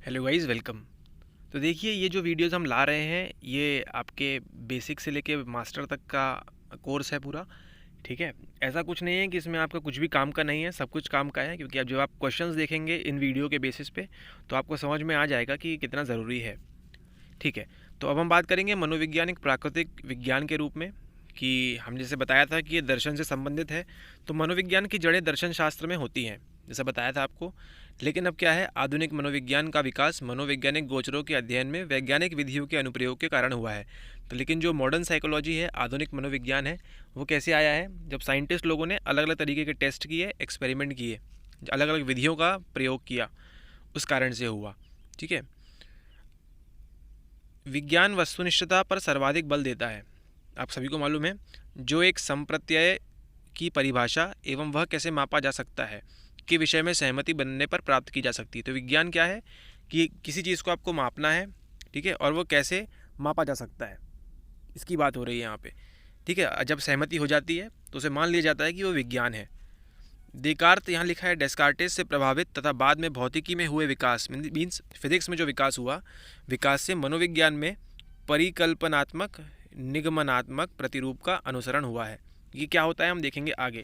Hello guys, welcome. तो देखिए, ये जो वीडियोस हम ला रहे हैं ये आपके बेसिक से लेके मास्टर तक का कोर्स है पूरा। ठीक है, ऐसा कुछ नहीं है कि इसमें आपका कुछ भी काम का नहीं है, सब कुछ काम का है। क्योंकि अब जब आप क्वेश्चंस देखेंगे इन वीडियो के बेसिस पे तो आपको समझ में आ जाएगा कि कितना ज़रूरी है। ठीक है, तो अब हम बात करेंगे मनोवैज्ञानिक प्राकृतिक विज्ञान के रूप में, कि हम जैसे बताया था कि ये दर्शन से संबंधित है। तो मनोविज्ञान की जड़ें दर्शन शास्त्र में होती हैं, जैसा बताया था आपको। लेकिन अब क्या है, आधुनिक मनोविज्ञान का विकास मनोवैज्ञानिक गोचरों के अध्ययन में वैज्ञानिक विधियों के अनुप्रयोग के कारण हुआ है। तो लेकिन जो मॉडर्न साइकोलॉजी है, आधुनिक मनोविज्ञान है, वो कैसे आया है? जब साइंटिस्ट लोगों ने अलग अलग तरीके के टेस्ट किए, एक्सपेरिमेंट किए, अलग अलग विधियों का प्रयोग किया, उस कारण से हुआ। ठीक है, विज्ञान वस्तुनिष्ठता पर सर्वाधिक बल देता है। आप सभी को मालूम है, जो एक संप्रत्यय की परिभाषा एवं वह कैसे मापा जा सकता है के विषय में सहमति बनने पर प्राप्त की जा सकती है। तो विज्ञान क्या है कि किसी चीज़ को आपको मापना है, ठीक है, और वो कैसे मापा जा सकता है, इसकी बात हो रही है यहाँ पे। ठीक है, जब सहमति हो जाती है तो उसे मान लिया जाता है कि वो विज्ञान है। देकार्त यहाँ लिखा है, डेस्कार्टेस से प्रभावित तथा बाद में भौतिकी में हुए विकास, मीन्स फिजिक्स में जो विकास हुआ, विकास से मनोविज्ञान में परिकल्पनात्मक निगमनात्मक प्रतिरूप का अनुसरण हुआ है। ये क्या होता है हम देखेंगे आगे।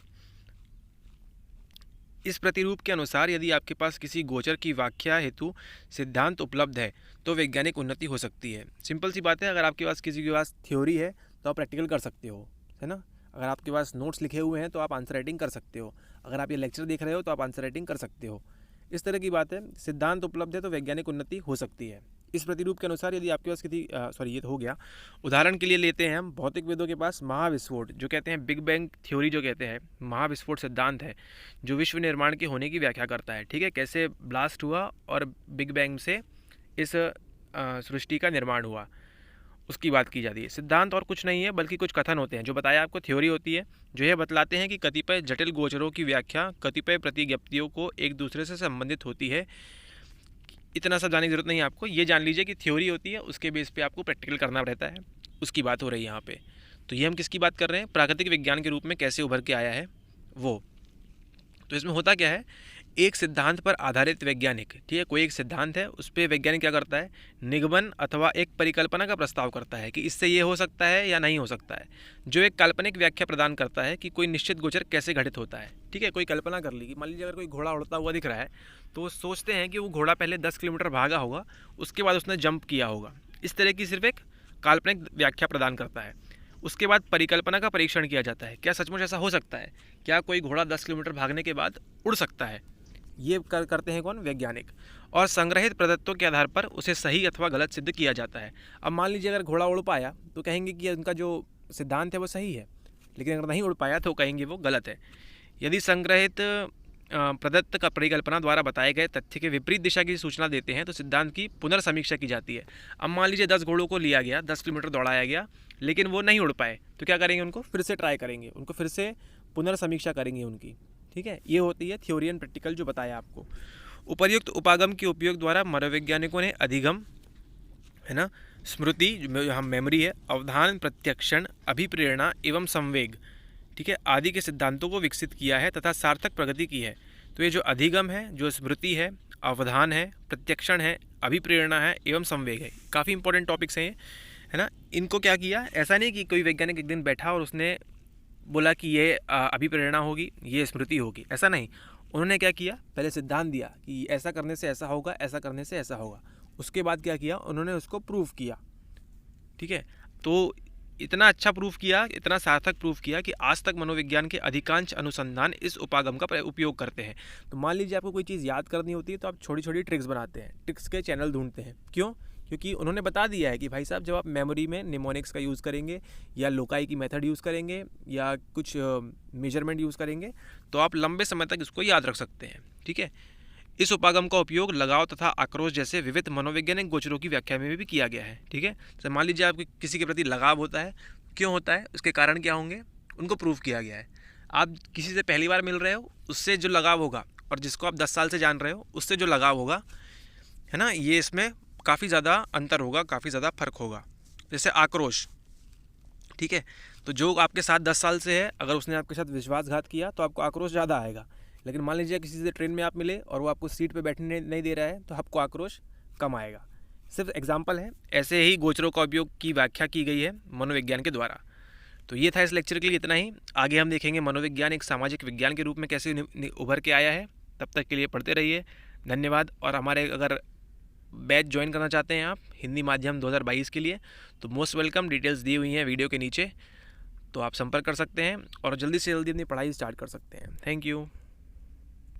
इस प्रतिरूप के अनुसार यदि आपके पास किसी गोचर की व्याख्या हेतु सिद्धांत उपलब्ध है तो वैज्ञानिक उन्नति हो सकती है। सिंपल सी बात है, अगर आपके पास किसी के पास थ्योरी है तो आप प्रैक्टिकल कर सकते हो, है ना। अगर आपके पास नोट्स लिखे हुए हैं तो आप आंसर राइटिंग कर सकते हो। अगर आप ये लेक्चर देख रहे हो तो आप आंसर राइटिंग कर सकते हो। इस तरह की बात है, सिद्धांत उपलब्ध है तो वैज्ञानिक उन्नति हो सकती है। इस प्रतिरूप के अनुसार यदि आपके पास किसी ये तो हो गया। उदाहरण के लिए लेते हैं हम भौतिकविदों के पास महाविस्फोट, जो कहते हैं बिग बैंग थ्योरी, जो कहते हैं महाविस्फोट सिद्धांत है, जो विश्व निर्माण के होने की व्याख्या करता है। ठीक है, कैसे ब्लास्ट हुआ और बिग बैंग से इस सृष्टि का निर्माण हुआ, उसकी बात की जाती है। सिद्धांत और कुछ नहीं है बल्कि कुछ कथन होते हैं। जो बताया आपको थ्योरी होती है, जो यह बतलाते हैं कि कतिपय जटिल गोचरों की व्याख्या कतिपय प्रतिज्ञप्तियों को एक दूसरे से संबंधित होती है। इतना सब जानने की जरूरत नहीं है आपको, ये जान लीजिए कि थ्योरी होती है, उसके बेस पे आपको प्रैक्टिकल करना रहता है, उसकी बात हो रही है यहाँ पे। तो ये हम किसकी बात कर रहे हैं? प्राकृतिक विज्ञान के रूप में कैसे उभर के आया है वो। तो इसमें होता क्या है, एक सिद्धांत पर आधारित वैज्ञानिक, ठीक है, कोई एक सिद्धांत है, उस पर वैज्ञानिक क्या करता है, निगमन अथवा एक परिकल्पना का प्रस्ताव करता है कि इससे ये हो सकता है या नहीं हो सकता है, जो एक काल्पनिक व्याख्या प्रदान करता है कि कोई निश्चित गोचर कैसे घटित होता है। ठीक है, कोई कल्पना कर ली कि मान लीजिए अगर कोई घोड़ा उड़ता हुआ दिख रहा है तो वो सोचते हैं कि वो घोड़ा पहले 10 किलोमीटर भागा होगा, उसके बाद उसने जंप किया होगा। इस तरह की सिर्फ एक काल्पनिक व्याख्या प्रदान करता है। उसके बाद परिकल्पना का परीक्षण किया जाता है, क्या सचमुच ऐसा हो सकता है, क्या कोई घोड़ा 10 किलोमीटर भागने के बाद उड़ सकता है। ये करते हैं कौन? वैज्ञानिक। और संग्रहित प्रदत्तों के आधार पर उसे सही अथवा गलत सिद्ध किया जाता है। अब मान लीजिए अगर घोड़ा उड़ पाया तो कहेंगे कि उनका जो सिद्धांत है वो सही है, लेकिन अगर नहीं उड़ पाया तो कहेंगे वो गलत है। यदि संग्रहित प्रदत्त का परिकल्पना द्वारा बताए गए तथ्य के विपरीत दिशा की सूचना देते हैं तो सिद्धांत की पुनर्समीक्षा की जाती है। अब मान लीजिए 10 घोड़ों को लिया गया, 10 किलोमीटर दौड़ाया गया, लेकिन वो नहीं उड़ पाए, तो क्या करेंगे? उनको फिर से ट्राई करेंगे, उनको फिर से पुनर्समीक्षा करेंगे उनकी। ठीक है, ये होती है थ्योरी एंड प्रैक्टिकल, जो बताया आपको। उपर्युक्त उपागम के उपयोग द्वारा मनोवैज्ञानिकों ने अधिगम, है ना, स्मृति, हम मेमोरी है, अवधान, प्रत्यक्षण, अभिप्रेरणा एवं संवेग, ठीक है, आदि के सिद्धांतों को विकसित किया है तथा सार्थक प्रगति की है। तो ये जो अधिगम है, जो स्मृति है, अवधान है, प्रत्यक्षण है, अभिप्रेरणा है एवं संवेग है, काफ़ी इंपॉर्टेंट टॉपिक्स हैं ये, है ना। इनको क्या किया, ऐसा नहीं कि कोई वैज्ञानिक एक दिन बैठा और उसने बोला कि ये अभिप्रेरणा होगी, ये स्मृति होगी, ऐसा नहीं। उन्होंने क्या किया, पहले सिद्धांत दिया कि ऐसा करने से ऐसा होगा, ऐसा करने से ऐसा होगा। उसके बाद क्या किया, उन्होंने उसको प्रूफ किया। ठीक है, तो इतना अच्छा प्रूफ किया, इतना सार्थक प्रूफ किया कि आज तक मनोविज्ञान के अधिकांश अनुसंधान इस उपागम का उपयोग करते हैं। तो मान लीजिए आपको कोई चीज़ याद करनी होती है तो आप छोटी छोटी ट्रिक्स बनाते हैं, ट्रिक्स के चैनल ढूंढते हैं। क्यों? क्योंकि उन्होंने बता दिया है कि भाई साहब, जब आप मेमोरी में निमोनिक्स का यूज़ करेंगे या लोकाई की मेथड यूज़ करेंगे या कुछ मेजरमेंट यूज़ करेंगे तो आप लंबे समय तक इसको याद रख सकते हैं। ठीक है, इस उपागम का उपयोग लगाव तथा आक्रोश जैसे विविध मनोवैज्ञानिक गोचरों की व्याख्या में भी किया गया है। ठीक है, तो मान लीजिए आपको किसी के प्रति लगाव होता है, क्यों होता है, उसके कारण क्या होंगे, उनको प्रूफ किया गया है। आप किसी से पहली बार मिल रहे हो, उससे जो लगाव होगा, और जिसको आप 10 साल से जान रहे हो उससे जो लगाव होगा, है ना, ये इसमें काफ़ी ज़्यादा अंतर होगा, काफ़ी ज़्यादा फर्क होगा। जैसे आक्रोश, ठीक है, तो जो आपके साथ 10 साल से है, अगर उसने आपके साथ विश्वासघात किया तो आपको आक्रोश ज़्यादा आएगा। लेकिन मान लीजिए किसी से ट्रेन में आप मिले और वो आपको सीट पे बैठने नहीं दे रहा है तो आपको आक्रोश कम आएगा। सिर्फ एग्जाम्पल है, ऐसे ही गोचरों का उपयोग की व्याख्या की गई है मनोविज्ञान के द्वारा। तो ये था इस लेक्चर के लिए इतना ही। आगे हम देखेंगे मनोविज्ञान एक सामाजिक विज्ञान के रूप में कैसे उभर के आया है। तब तक के लिए पढ़ते रहिए, धन्यवाद। और हमारे अगर बैच ज्वाइन करना चाहते हैं आप हिंदी माध्यम 2022 के लिए, तो मोस्ट वेलकम, डिटेल्स दी हुई हैं वीडियो के नीचे, तो आप संपर्क कर सकते हैं और जल्दी से जल्दी अपनी पढ़ाई स्टार्ट कर सकते हैं। Thank you.